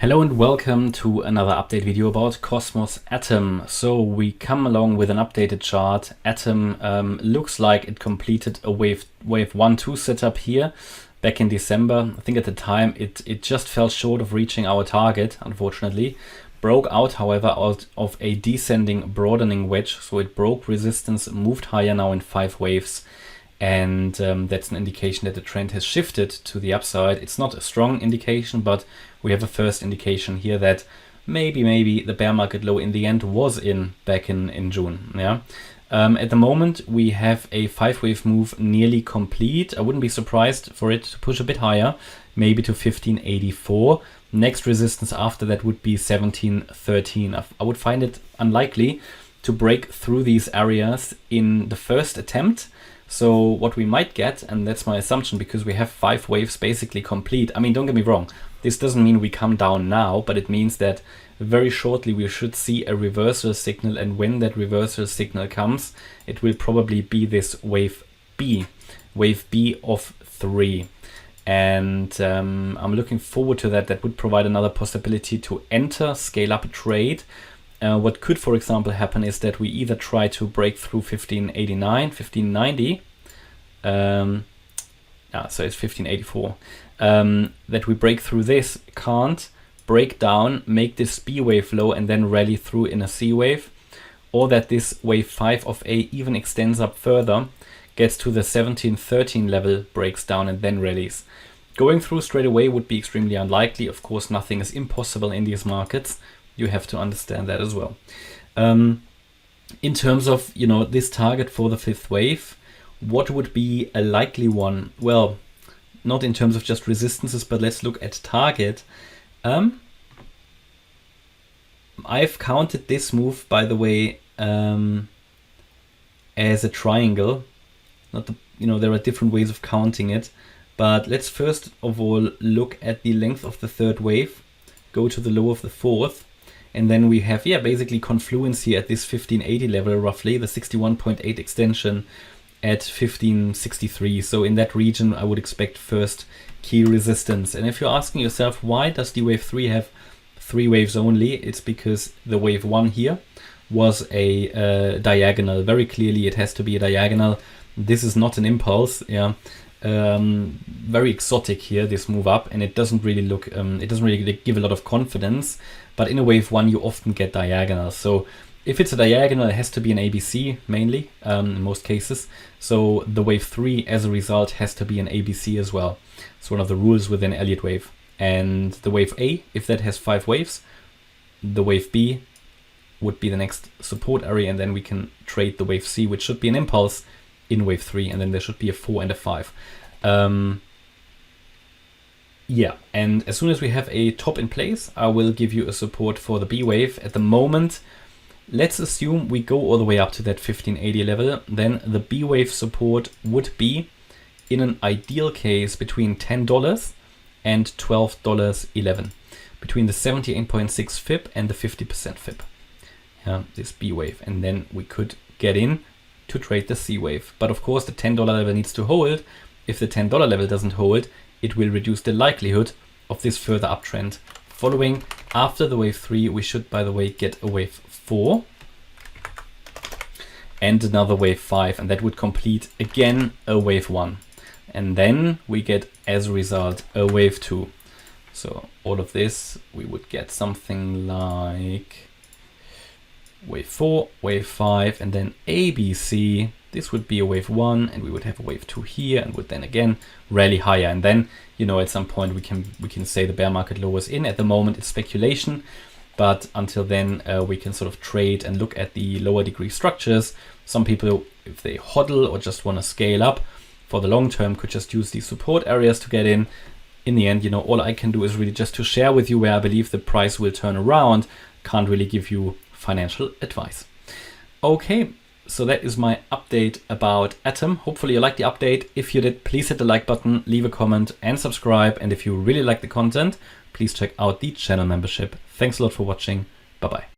Hello and welcome to another update video about Cosmos Atom. So we come along with an updated chart. Atom looks like it completed a wave 1-2 setup here back in December. I think at the time it just fell short of reaching our target, unfortunately. Broke out, however, out of a descending broadening wedge. So it broke resistance, moved higher now in 5 waves. And that's an indication that the trend has shifted to the upside. It's not a strong indication, but we have a first indication here that maybe the bear market low in the end was back in June. Yeah. At the moment, we have a 5-wave move nearly complete. I wouldn't be surprised for it to push a bit higher, maybe to 1584. Next resistance after that would be 1713. I would find it unlikely to break through these areas in the first attempt. So what we might get, and that's my assumption because we have 5 waves basically complete. I mean, don't get me wrong, this doesn't mean we come down now, but it means that very shortly we should see a reversal signal, and when that reversal signal comes, it will probably be this wave B of 3. And I'm looking forward to that. That would provide another possibility to enter, scale up a trade. What could, for example, happen is that we either try to break through 1589, 1590, so it's 1584, that we break through this, can't, break down, make this B wave low, and then rally through in a C wave, or that this wave 5 of A even extends up further, gets to the 1713 level, breaks down, and then rallies. Going through straight away would be extremely unlikely. Of course, nothing is impossible in these markets. You have to understand that as well. In terms of, this target for the 5th wave, what would be a likely one? Well, not in terms of just resistances, but let's look at target. I've counted this move, by the way, as a triangle. There are different ways of counting it, but let's first of all look at the length of the 3rd wave, go to the low of the 4th, and then we have, basically confluence here at this 1580 level, roughly, the 61.8 extension at 1563. So in that region, I would expect first key resistance. And if you're asking yourself, why does the wave 3 have 3 waves only? It's because the wave 1 here was a diagonal. Very clearly, it has to be a diagonal. This is not an impulse. Very exotic here, this move up, and it doesn't really look, it doesn't really give a lot of confidence. But in a wave 1, you often get diagonals. So if it's a diagonal, it has to be an ABC mainly, in most cases. So the wave 3, as a result, has to be an ABC as well. It's one of the rules within Elliott wave. And the wave A, if that has 5 waves, the wave B would be the next support area, and then we can trade the wave C, which should be an impulse in wave 3, and then there should be a 4 and a 5. And as soon as we have a top in place, I will give you a support for the B wave. At the moment, let's assume we go all the way up to that 1580 level. Then the B wave support would be, in an ideal case, between $10 and $12.11, between the 78.6 FIB and the 50% FIB. This B wave, and then we could get in to trade the C wave. But of course, the $10 level needs to hold. If the $10 level doesn't hold, it will reduce the likelihood of this further uptrend. Following after the wave 3, we should, by the way, get a wave 4 and another wave 5, and that would complete again a wave 1. And then we get, as a result, a wave 2. So all of this, we would get something like wave 4, wave 5, and then ABC. This would be a wave 1, and we would have a wave 2 here, and would then again rally higher. And then, at some point we can say the bear market low is in. At the moment, it's speculation, but until then, we can sort of trade and look at the lower degree structures. Some people, if they hodl or just want to scale up for the long term, could just use these support areas to get in. In the end, all I can do is really just to share with you where I believe the price will turn around. Can't really give you financial advice. Okay, so that is my update about Atom. Hopefully you liked the update. If you did, please hit the like button, leave a comment and subscribe. And if you really like the content, please check out the channel membership. Thanks a lot for watching. Bye-bye.